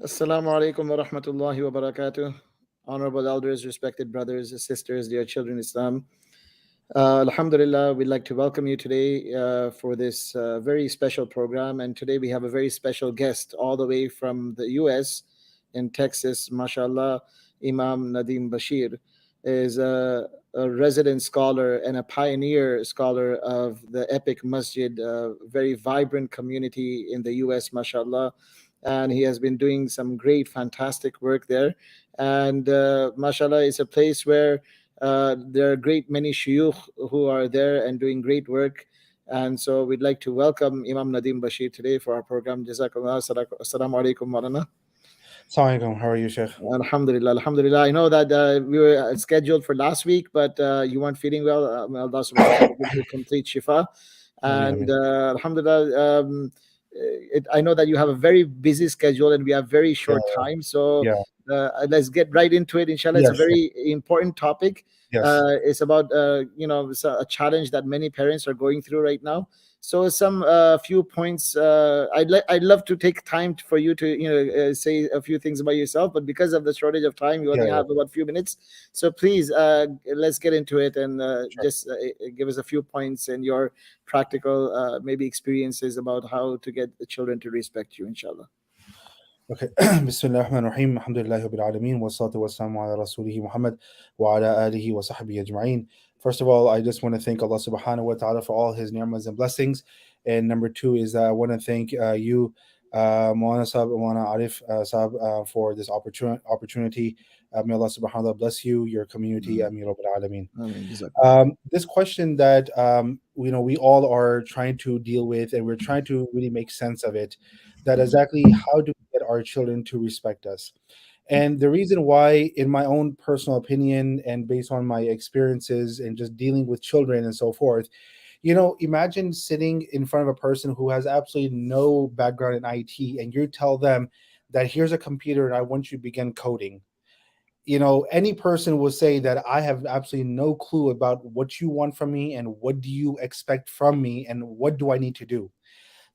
Assalamu alaikum wa rahmatullahi wa barakatuh. Honorable elders, respected brothers and sisters, dear children in Islam. Alhamdulillah, we'd like to welcome you today for this very special program. And today we have a very special guest all the way from the US in Texas, mashallah. Imam Nadim Bashir is a resident scholar and a pioneer scholar of the epic masjid, very vibrant community in the US, mashallah. And he has been doing some great, fantastic work there. And mashallah, it's a place where there are great many shuyukh who are there and doing great work. And so we'd like to welcome Imam Nadim Bashir today for our program. Jazakallah. Assalamu alaikum warahmatullahi. Assalamualaikum. How are you, Sheikh? Alhamdulillah, Alhamdulillah. I know that we were scheduled for last week, but you weren't feeling well. Allah subhanahu wa ta'ala gives you complete shifa. Ameen, And ameen. Alhamdulillah, I know that you have a very busy schedule and we have very Yeah, short time. So yeah, let's get right into it. Inshallah, it's a yes, sure. very important topic. Yes, It's about, it's a challenge that many parents are going through right now. So some few points. I'd love to take time for you to say a few things about yourself, but because of the shortage of time, you yeah, only yeah, have about a few minutes. So please, let's get into it and sure. just give us a few points and your practical maybe experiences about how to get the children to respect you, inshallah. Okay. Bismillah ar-Rahman ar-Rahim. Alhamdulillahi Rabbil Alameen. Wassalatu wassalamu ala Rasulihi Muhammad wa ala alihi wa sahbihi ajma'in. First of all, I just want to thank Allah subhanahu wa ta'ala for all his ni'mas and blessings. And number two is I want to thank you, Maulana Sahib, Maulana Arif Sahib, for this opportunity. May Allah subhanahu wa ta'ala bless you, your community. Ameen Rabbil Alameen. This question that we all are trying to deal with, and we're trying to really make sense of it. That exactly how do we get our children to respect us? And the reason why, in my own personal opinion, and based on my experiences and just dealing with children and so forth, imagine sitting in front of a person who has absolutely no background in IT, and you tell them that here's a computer and I want you to begin coding. Any person will say that I have absolutely no clue about what you want from me and what do you expect from me and what do I need to do.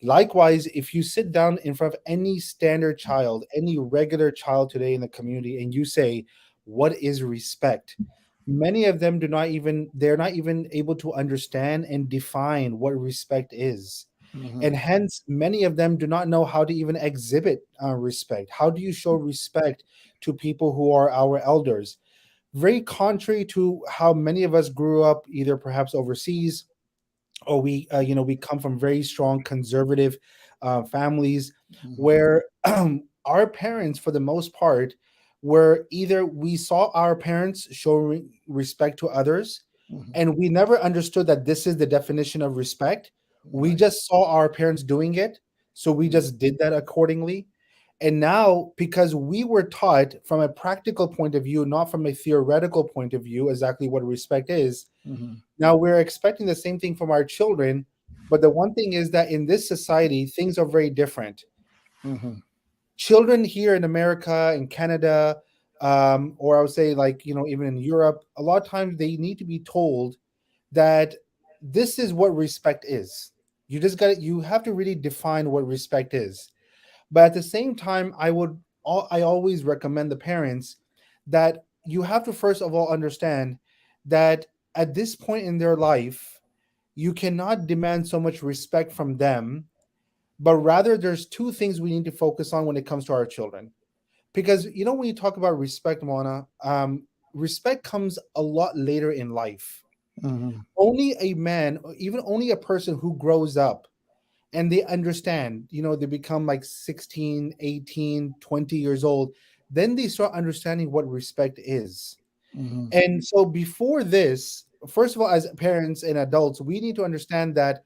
Likewise, if you sit down in front of any standard child, any regular child today in the community, and you say, what is respect? Many of them they're not even able to understand and define what respect is. And hence, many of them do not know how to even exhibit respect. How do you show respect to people who are our elders? Very contrary to how many of us grew up, either perhaps overseas or we come from very strong conservative families where our parents for the most part were either we saw our parents showing respect to others and we never understood that this is the definition of respect. We just saw our parents doing it, so we just did that accordingly. And now, because we were taught from a practical point of view, not from a theoretical point of view, exactly what respect is, now we're expecting the same thing from our children. But the one thing is that in this society, things are very different. Children here in America, in Canada, or I would say like, even in Europe, a lot of times they need to be told that this is what respect is. You have to really define what respect is. But at the same time, I always recommend the parents that you have to first of all understand that at this point in their life, you cannot demand so much respect from them, but rather there's two things we need to focus on when it comes to our children. Because when you talk about respect, Mona, respect comes a lot later in life. Only a man, or even only a person who grows up and they understand, they become like 16, 18, 20 years old, then they start understanding what respect is. And so before this, first of all, as parents and adults, we need to understand that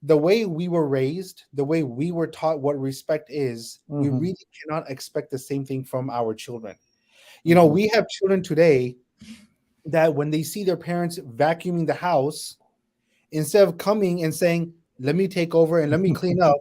the way we were raised, the way we were taught what respect is, we really cannot expect the same thing from our children. We have children today that when they see their parents vacuuming the house, instead of coming and saying, let me take over and let me clean up,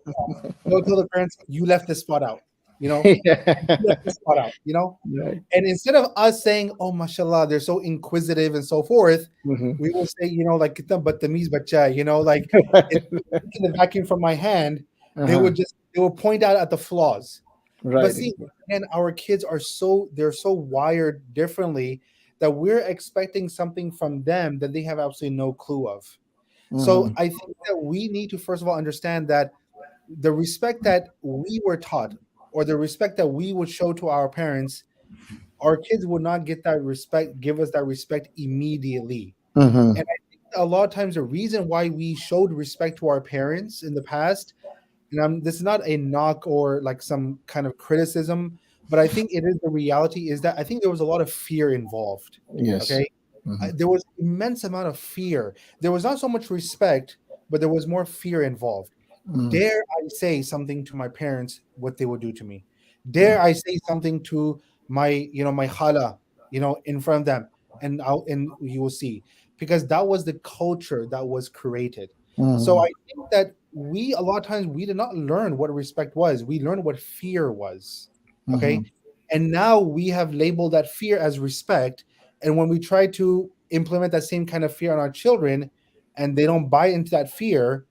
they'll tell the parents, you left this spot out, you left this spot out. Right. And instead of us saying, oh, mashallah, they're so inquisitive and so forth, we will say, like, "Kitna badtameez bacha," like, it's taking the vacuum from my hand, they will point out at the flaws. But Right. see, again, our kids are they're so wired differently that we're expecting something from them that they have absolutely no clue of. So Mm-hmm. I think that we need to first of all understand that the respect that we were taught, or the respect that we would show to our parents, our kids would not get that respect, give us that respect immediately. Mm-hmm. And I think a lot of times the reason why we showed respect to our parents in the past, and this is not a knock or like some kind of criticism, but I think it is the reality is that I think there was a lot of fear involved. Yes. Okay, Mm-hmm. there was immense amount of fear. There was not so much respect, but there was more fear involved. Dare I say something to my parents, what they would do to me? Dare I say something to my khala, in front of them, and you will see, because that was the culture that was created. So Mm-hmm. I think that a lot of times we did not learn what respect was. We learned what fear was. Okay, Mm-hmm. and now we have labeled that fear as respect. And when we try to implement that same kind of fear on our children, and they don't buy into that fear,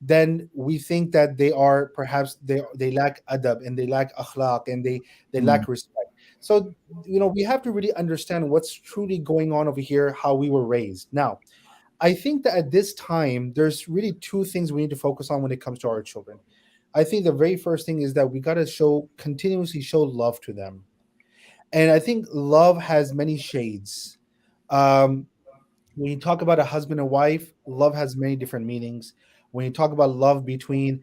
then we think that they are perhaps they lack adab, and they lack akhlaq, and they lack respect. So we have to really understand what's truly going on over here, how we were raised. Now, I think that at this time there's really two things we need to focus on when it comes to our children. I think the very first thing is that we got to continuously show love to them. And I think love has many shades. um, when you talk about a husband and wife, love has many different meanings. When you talk about love between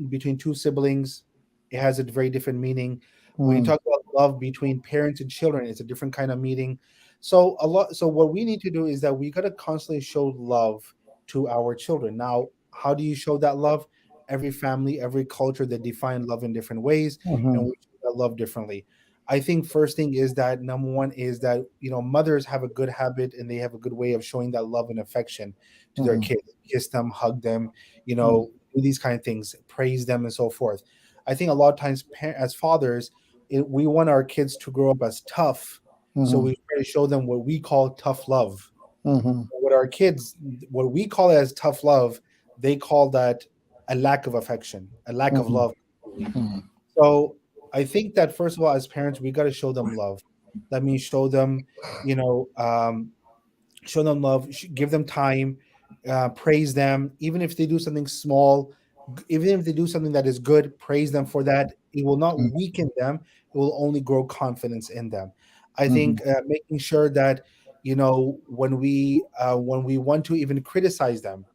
between two siblings, it has a very different meaning. When you Mm-hmm. talk about love between parents and children, it's a different kind of meaning. So what we need to do is that we got to constantly show love to our children. Now, how do you show that love? Every family, every culture, they define love in different ways, and Mm-hmm. we show that love differently. I think first thing is that number one is that mothers have a good habit, and they have a good way of showing that love and affection to their Mm-hmm. kids. Kiss them, hug them, do these kind of things, praise them, and so forth. I think a lot of times, as fathers, we want our kids to grow up as tough, so Mm-hmm. we try to show them what we call tough love. Mm-hmm. What our kids, what we call it as tough love, they call that a lack of affection, a lack of Mm-hmm. love completely. So I think that first of all, as parents, we got to show them love. That means you know, um, show them love, give them time, praise them, even if they do something small, even if they do something that is good, praise them for that. It will not weaken them; it will only grow confidence in them. I Mm-hmm. think making sure that when we want to even criticize them,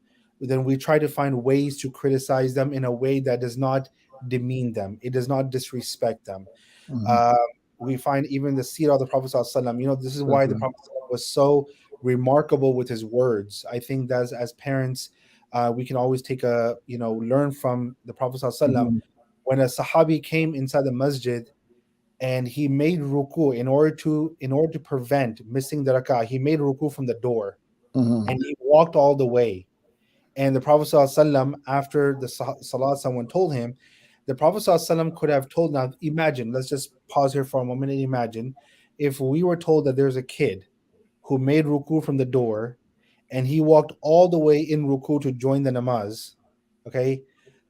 then we try to find ways to criticize them in a way that does not demean them. It does not disrespect them. Mm-hmm. Uh, we find even the seerah of the Prophet ﷺ, this is why the Mm-hmm. Prophet was so remarkable with his words. I think that as parents, we can always learn from the Prophet ﷺ. Mm-hmm. When a Sahabi came inside the masjid and he made ruku in order to prevent missing the rak'ah, he made ruku from the door, Mm-hmm. and he walked all the way. And the Prophet ﷺ, after the salat, someone told him, the Prophet ﷺ could have told, now imagine, let's just pause here for a moment and imagine if we were told that there's a kid who made ruku from the door and he walked all the way in ruku to join the namaz. Okay,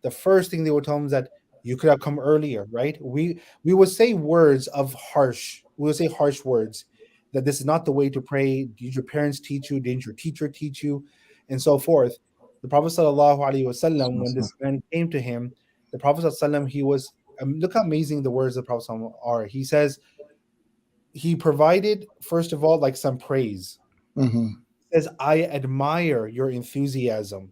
the first thing they would tell him is that you could have come earlier, right? We would say words of harsh, we would say harsh words, that this is not the way to pray. Did your parents teach you? Didn't your teacher teach you? And so forth. The Prophet sallallahu alaihi wasallam, when this man came to him, the Prophet sallallahu, he was, look how amazing the words of the Prophet sallallahu are. He says he provided, first of all, like some praise. Mm-hmm. He says, I admire your enthusiasm,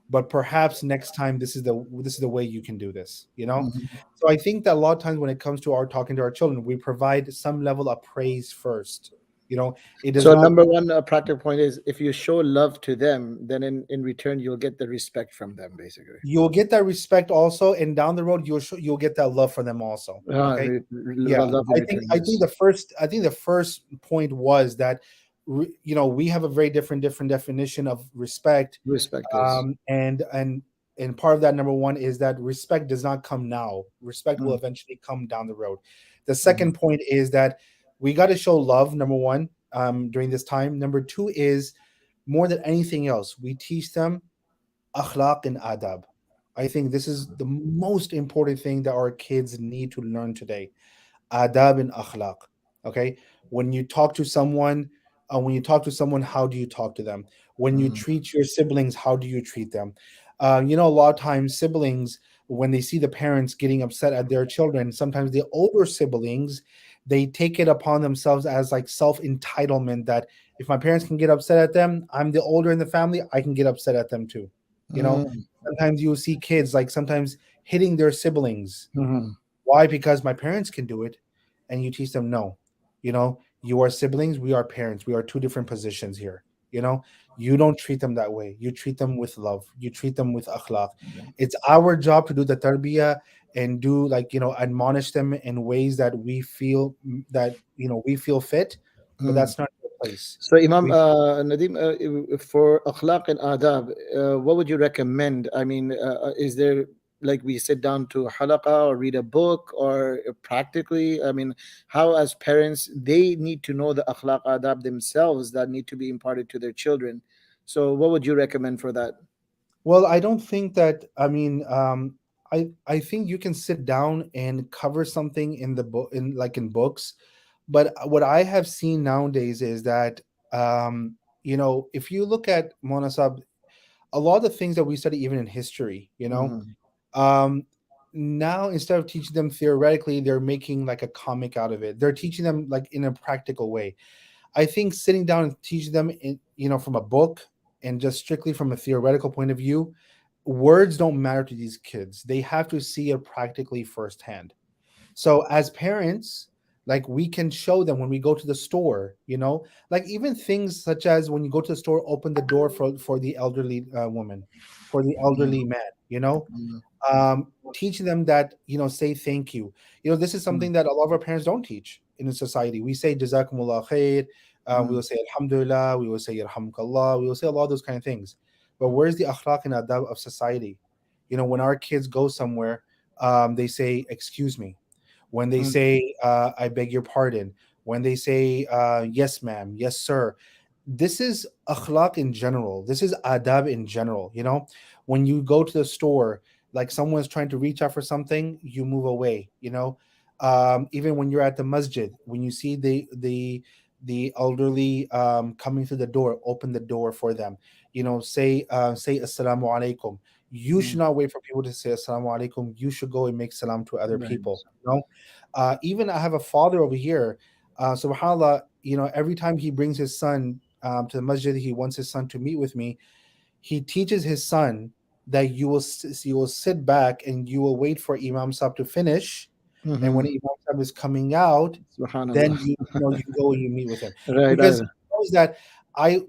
but perhaps next time this is the way you can do this. Mm-hmm. So I think that a lot of times when it comes to our talking to our children, we provide some level of praise first. It does So not. number one, practical point is if you show love to them, then in return you'll get the respect from them, basically. You'll get that respect also, and down the road you'll get that love for them also. Okay. Yeah, Love in return, I think yes. the first point was that we have a very different definition of respect. Respect is. And part of that, number one, is that respect does not come now. Respect will Mm-hmm. eventually come down the road. The second point is that we got to show love, number one, during this time. Number two is, more than anything else, we teach them akhlaq and adab. I think this is the most important thing that our kids need to learn today. Adab and akhlaq. Okay, when you talk to someone, how do you talk to them? When you Mm, treat your siblings, how do you treat them? A lot of times siblings, when they see the parents getting upset at their children, sometimes the older siblings, they take it upon themselves as like self entitlement that if my parents can get upset at them, I'm the older in the family, I can get upset at them too. You know, mm, sometimes you'll see kids like sometimes hitting their siblings. mhm, Why? Because my parents can do it. And you teach them, no, you are siblings, we are parents, we are two different positions here. You know, you don't treat them that way. You treat them with love, you treat them with akhlaq. It's our job to do the tarbiyah and do like, admonish them in ways that we feel that, we feel fit, but mm. that's not your place. So, Imam We Nadim, for akhlaq and adab, what would you recommend? I mean, is there like we sit down to halaqa or read a book or practically? I mean, how as parents they need to know the akhlaq adab themselves that need to be imparted to their children. So, what would you recommend for that? Well, I don't think that. I mean, I think you can sit down and cover something in the book, in books. But what I have seen nowadays is that, if you look at Monasab, a lot of the things that we study, even in history, Hmm. um, now instead of teaching them theoretically, they're making like a comic out of it. They're teaching them like in a practical way. I think sitting down and teaching them, from a book and just strictly from a theoretical point of view, words don't matter to these kids. They have to see it practically firsthand. So as parents, like we can show them when we go to the store, like even things such as when you go to the store, open the door for the elderly woman, for the elderly man, teaching them that, say thank you. This is something that a lot of our parents don't teach in the society. We say jazakumullah khair, we will say alhamdulillah, we will say yarhamukallah, we will say a lot of those kind of things. But where's the akhlaq and adab of society? When our kids go somewhere, they say excuse me. When they say I beg your pardon. When they say yes ma'am, yes sir. This is akhlaq in general. This is adab in general. When you go to the store, like someone's trying to reach out for something, you move away. Even when you're at the masjid, when you see the elderly coming through the door, open the door for them. Say assalamu alaikum. You should not wait for people to say assalamu alaikum. You should go and make salam to other Right. people. Even I have a father over here. Subhanallah, every time he brings his son to the masjid, he wants his son to meet with me. He teaches his son that you will sit back and you will wait for Imam Sab to finish, and when Mm-hmm. Imam Sab is coming out, then Subhanallah. you go and you meet with him, Right. because he knows that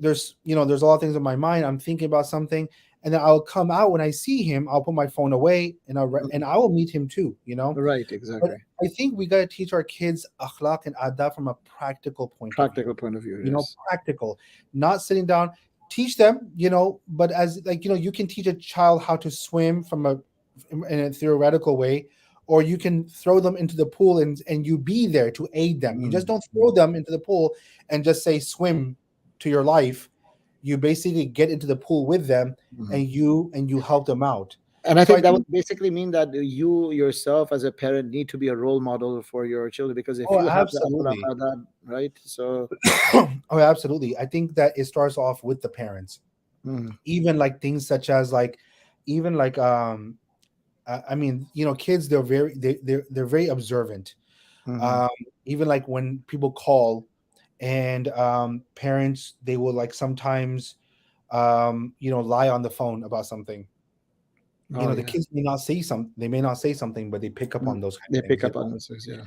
there's a lot of things in my mind. I'm thinking about something, and then I'll come out when I see him. I'll put my phone away and I will meet him too. Right. But Exactly. I think we got to teach our kids akhlaq and adab from a practical point of view. Practical point of view. Yes. Practical, not sitting down. Teach them, but as like you can teach a child how to swim in a theoretical way, or you can throw them into the pool and you be there to aid them. You just don't throw them into the pool and just say swim to your life. You basically get into the pool with them Mhm. and you help them out. And I So think I that would think, basically mean that you yourself as a parent need to be a role model for your children because if oh, you have the akhlaq absolutely. adab, right? So, Oh, absolutely. I think that it starts off with the parents. mm, Even like things such as like, even like I mean, kids, they're very observant. mhm. Um, Even like when people call, and parents, they will like sometimes lie on the phone about something. Oh The yeah. kids they may not say something, but they pick up on Mm. those kind They of things. pick up on those things. Yeah.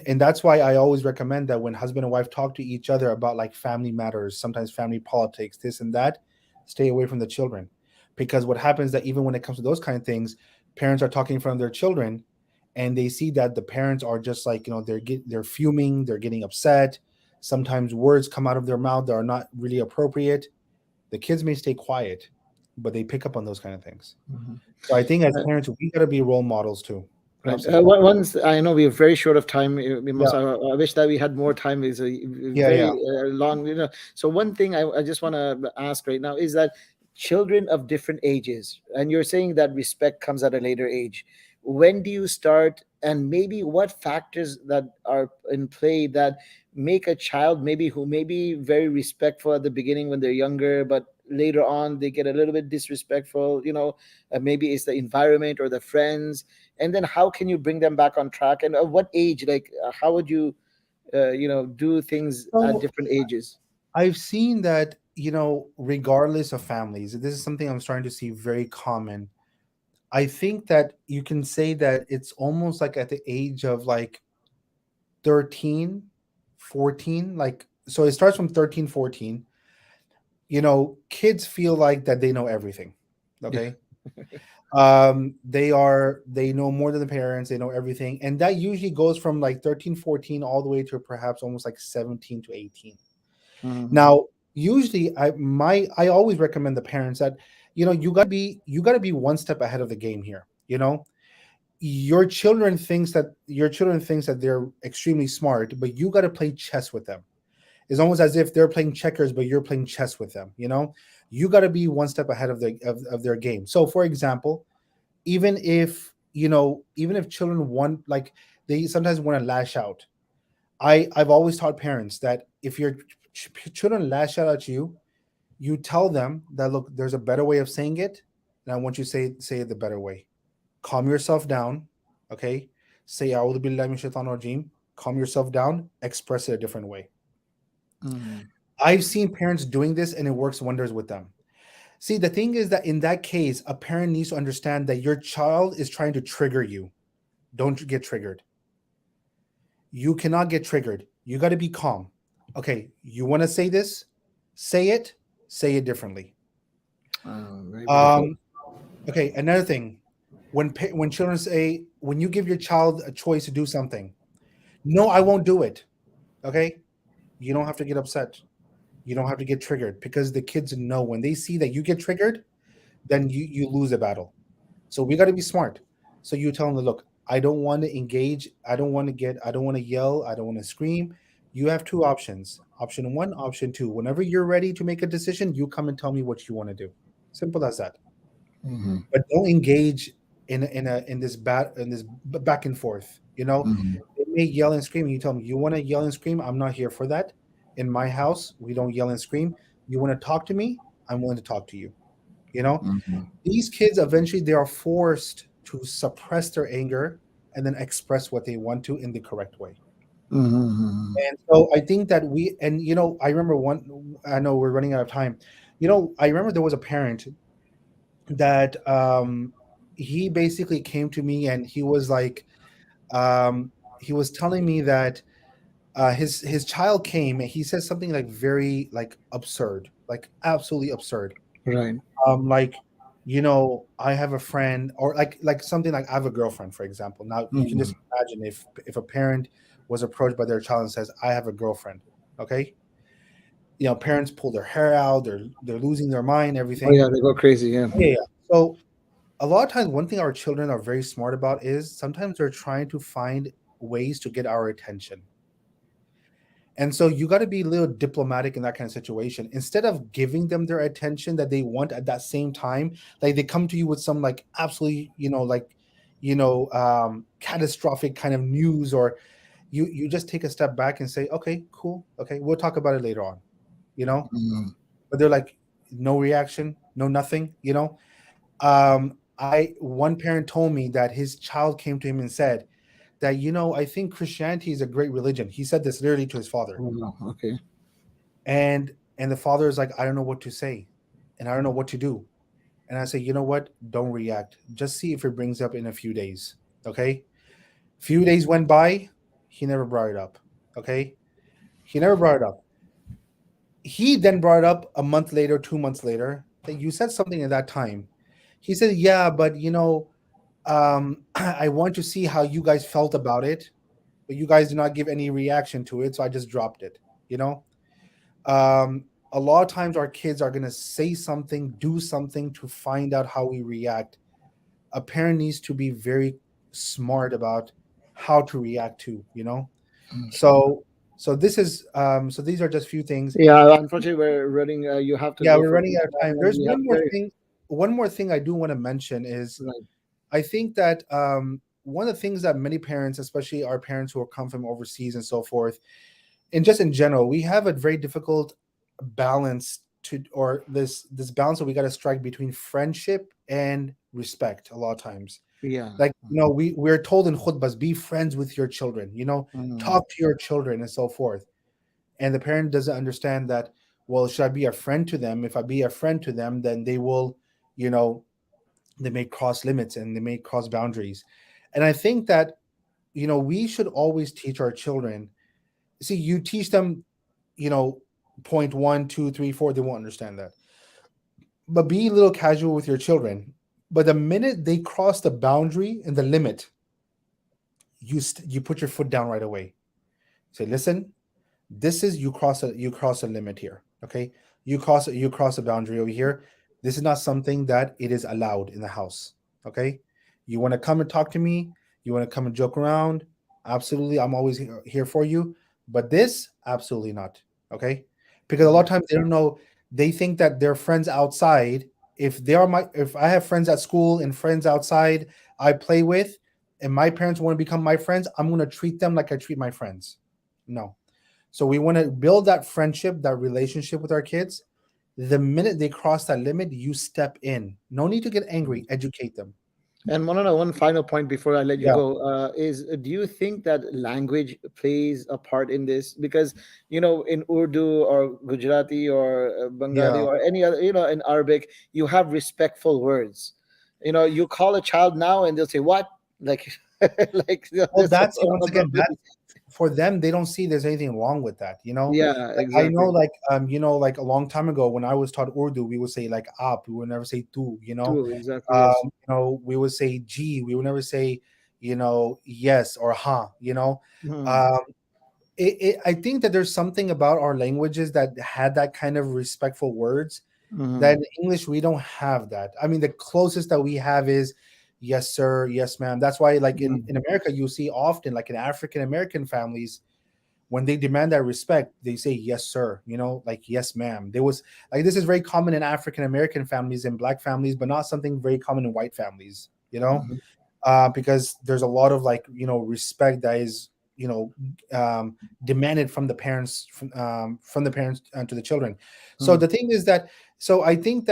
And that's why I always recommend that when husband and wife talk to each other about like family matters, sometimes family politics, this and that, stay away from the children. Because what happens that even when it comes to those kind of things, parents are talking in front of their children, and they see that the parents are just like, they're fuming, they're getting upset. Sometimes words come out of their mouth that are not really appropriate. The kids may stay quiet, but they pick up on those kind of things. Mhm. So I think as parents, we got to be role models too. Right. Absolutely. Once I know we're very short of time. We Yeah. must. I wish that we had more time. It's a Yeah. very Yeah. long. So one thing I just want to ask right now is that children of different ages, and you're saying that respect comes at a later age, when do you start, and maybe what factors that are in play that make a child maybe who may be very respectful at the beginning when they're younger, but later on they get a little bit disrespectful, maybe it's the environment or the friends, and then how can you bring them back on track, and at what age, like how would you do things at So different ages? I've seen that, regardless of families, this is something I'm starting to see very common. I think that you can say that it's almost like at the age of like 13, 14. Like, so it starts from 13, 14. Kids feel like that they know everything. Yeah. Okay. They know more than the parents, they know everything. And that usually goes from like 13, 14 all the way to perhaps almost like 17 to 18. Mhm. Now, usually I always recommend the parents that you got to be one step ahead of the game here. Your children thinks that they're extremely smart, but you got to play chess with them. It's almost as if they're playing checkers, but you're playing chess with them. You got to be one step ahead of their game. So, for example, even if children want, like, they sometimes want to lash out. I've always taught parents that if your children lash out at you, you tell them that, look, there's a better way of saying it, and I want you to say it the better way. Calm yourself down, okay? Say "A'udhu billahi minash shaitanir rajim." Calm yourself down. Express it a different way. Mhm. I've seen parents doing this, and it works wonders with them. See, the thing is that in that case, a parent needs to understand that your child is trying to trigger you. Don't get triggered. You cannot get triggered. You got to be calm. Okay, you want to say this? Say it. Say it differently. Very beautiful. Um, okay, another thing. When children say, when you give your child a choice to do something, no, I won't do it. Okay, you don't have to get upset. You don't have to get triggered, because the kids know when they see that you get triggered, then you lose the battle. So we got to be smart. So you tell them, look, I don't want to engage. I don't want to yell. I don't want to scream. You have two options. Option one, option two. Whenever you're ready to make a decision, you come and tell me what you want to do. Simple as that. Mhm. But don't engage in this back and forth. Mhm. They may yell and scream. And you tell them, you want to yell and scream? I'm not here for that. In my house, we don't yell and scream. You want to talk to me? I'm willing to talk to you. You know, Mhm. these kids eventually they are forced to suppress their anger and then express what they want to in the correct way. Mhm. And so I think that I remember one. I know we're running out of time. I remember there was a parent that he basically came to me, and he was like, he was telling me that his child came, and he said something like very like absurd, like absolutely absurd. Right. Like, I have a friend, or like something like I have a girlfriend, for example. Now you can Mhm. just imagine if a parent was approached by their child and says, I have a girlfriend. Okay. Parents pull their hair out, they're losing their mind, Oh everything. yeah, they go crazy. Yeah. Yeah, yeah. So a lot of times, one thing our children are very smart about is sometimes they're trying to find ways to get our attention. And so you got to be a little diplomatic in that kind of situation. Instead of giving them their attention that they want at that same time, like they come to you with some like absolutely, catastrophic kind of news, or you just take a step back and say, okay, cool, okay, we'll talk about it later on, you know. Mhm. But they're like, no reaction, no nothing, I one parent told me that his child came to him and said that, I think Christianity is a great religion. He said this literally to his father. Oh, no. Okay. And the father is like, I don't know what to say, and I don't know what to do. And I say, you know what, don't react, just see if it brings up in a few days. Okay. Few days went by, he never brought it up. Okay. He never brought it up. He then brought it up a month later, 2 months later, that you said something at that time. He said, yeah, but I want to see how you guys felt about it, but you guys did not give any reaction to it, so I just dropped it. you know a lot of times our kids are going to say something, do something to find out how we react. A parent needs to be very smart about how to react to. Mm. So So this is so these are just few things. Yeah, unfortunately, we're running. You have to Yeah, go we're for running this out of one, time. and There's we have one more very thing. One more thing I do want to mention is right. I think that one of the things that many parents, especially our parents who come from overseas and so forth, and just in general, we have a very difficult balance to, or this balance that we got to strike between friendship and respect. A lot of times, Yeah. like we're told in khutbas, be friends with your children. Mm, Talk to your children and so forth. And the parent doesn't understand that. Well, should I be a friend to them? If I be a friend to them, then they will, you know, they may cross limits and they may cross boundaries. And I think that we should always teach our children. See, you teach them, you know, point one, two, three, four, they won't understand that. But be a little casual with your children. But the minute they cross the boundary and the limit, you put your foot down right away. Say, listen, this is you cross a limit here. Okay, you cross a boundary over here. This is not something that it is allowed in the house. Okay, you want to come and talk to me, you want to come and joke around, absolutely, I'm always here for you. But this, absolutely not. Okay, because a lot mm, of times they don't know. They think that their friends outside, if I have friends at school and friends outside I play with, and my parents want to become my friends, I'm going to treat them like I treat my friends. No. So we want to build that friendship, that relationship with our kids. The minute they cross that limit, you step in. No need to get mm. angry. Educate them. And one final point before I let you Yeah, go is: do you think that language plays a part in this? Because in Urdu or Gujarati or Bengali yeah. or any other, in Arabic, you have respectful words. You call a child now, and they'll say, "What?" Like, like Well, this. that's once again, that's for them. They don't see there's anything wrong with that. Yeah, Like I know, exactly. like like a long time ago when I was taught Urdu, we would say like "aap." We would never say "tu." True, exactly. Yes. We would say "ji." We would never say yes or "ha." Hmm. Um, I think that there's something about our languages that had that kind of respectful words that Hmm. in English we don't have that. I mean, the closest that we have is yes, sir, yes, ma'am. That's why, like in America, you see often, like in African American families, when they demand that respect, they say yes, sir. Like yes, ma'am. There was like this is very common in African American families and black families, but not something very common in white families. Because there's a lot of like respect that is you know um, demanded from the parents to the children. So Hmm. the thing is that I think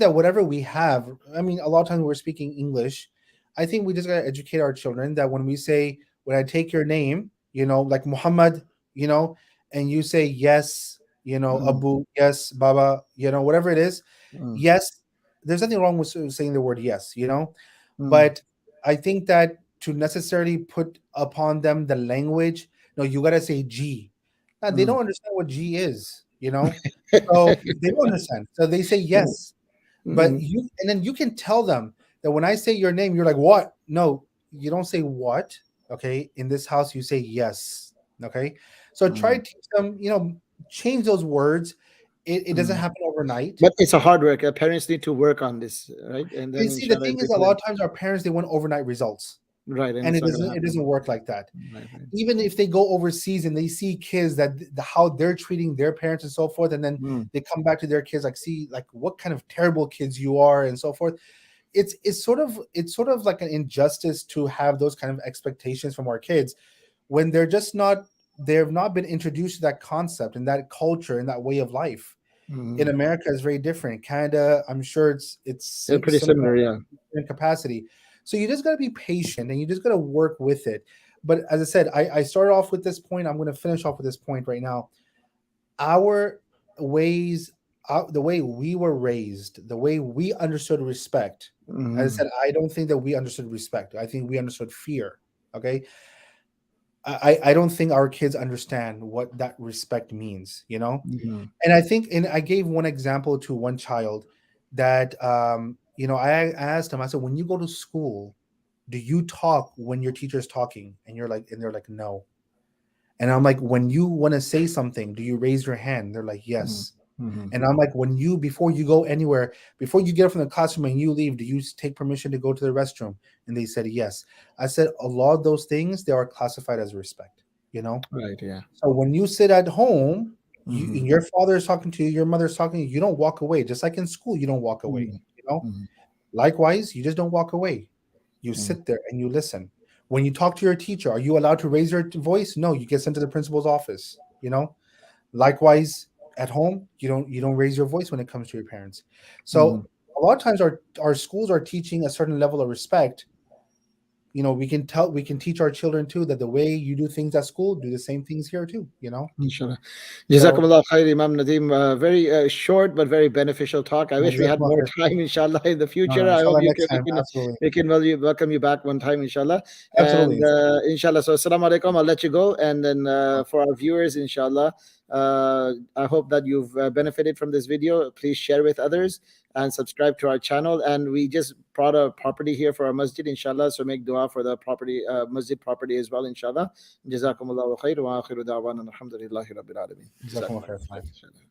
that whatever we have, I mean, a lot of times we're speaking English. I think we just gotta educate our children that when we say, when I take your name, like Muhammad, you know and you say yes, Hmm. Abu, yes, Baba, whatever it is, Hmm. yes, there's nothing wrong with saying the word yes, Hmm. but I think that to necessarily put upon them the language, no, you gotta say G. They Hmm. don't understand what G is. So they don't understand. So they say yes, but Hmm. and then you can tell them that when I say your name, you're like, what? No, you don't say what. Okay, in this house, you say yes. Okay, so try Hmm. to teach them. Change those words. It doesn't Hmm. happen overnight. But it's a hard work. Parents need to work on this, right? And then You see, the inshallah thing it is, a lot becomes of times our parents, they want overnight results, right, and and it's it not going to doesn't it happen. doesn't work like that. Right, right. Even if they go overseas and they see kids that how they're treating their parents and so forth, and then Mm, they come back to their kids like, see, like what kind of terrible kids you are and so forth. It's sort of like an injustice to have those kind of expectations from our kids when they've not been introduced to that concept and that culture and that way of life. In mm. America is very different. Canada, I'm sure it's They're pretty similar similar, yeah. in capacity. So you just got to be patient and you just got to work with it. But as I said, I started off with this point. I'm going to finish off with this point right now. Our ways, the way we were raised, the way we understood respect. As I Mm, said, I don't think that we understood respect. I think we understood fear. Okay, I don't think our kids understand what that respect means. mm, And I think, and I gave one example to one child that I asked him. I said, when you go to school, do you talk when your teacher's talking? And they're like, no. And I'm like, when you want to say something, do you raise your hand? They're like, mm, yes. mm, And I'm like, before you go anywhere, before you get up from the classroom and you leave, do you take permission to go to the restroom? And they said yes. I said, a lot of those things, they are classified as respect. you know. Right. Yeah. So when you sit at home, Mhm. and your father is talking to you, your mother's talking to you, you don't walk away. Just like in school, you don't walk away, Mhm. you know. Mhm. Likewise, you just don't walk away. You Mhm. sit there and you listen. When you talk to your teacher, are you allowed to raise your voice? No, you get sent to the principal's office, you know. Likewise, at home, you don't raise your voice when it comes to your parents. So Mhm. a lot of times our schools are teaching a certain level of respect. You know, we can teach our children too that the way you do things at school, do the same things here too, you know. Inshallah. So Jazakumullah khair, Imam Nadim. Very short but very beneficial talk. I wish we had more time, inshallah, in the no, future. no, I hope inshallah next time. Absolutely. we can welcome you back one time, inshallah. And Absolutely. inshallah. So, assalamu alaikum. I'll let you go. And then for our viewers, inshallah, I hope that you've benefited from this video. Please share with others and subscribe to our channel. And we just brought a property here for our masjid, inshallah. So make dua for the property, masjid property as well, inshallah. جزاكم الله خير واخر دعوانا الحمد لله رب العالمين. Jazakumullah khair.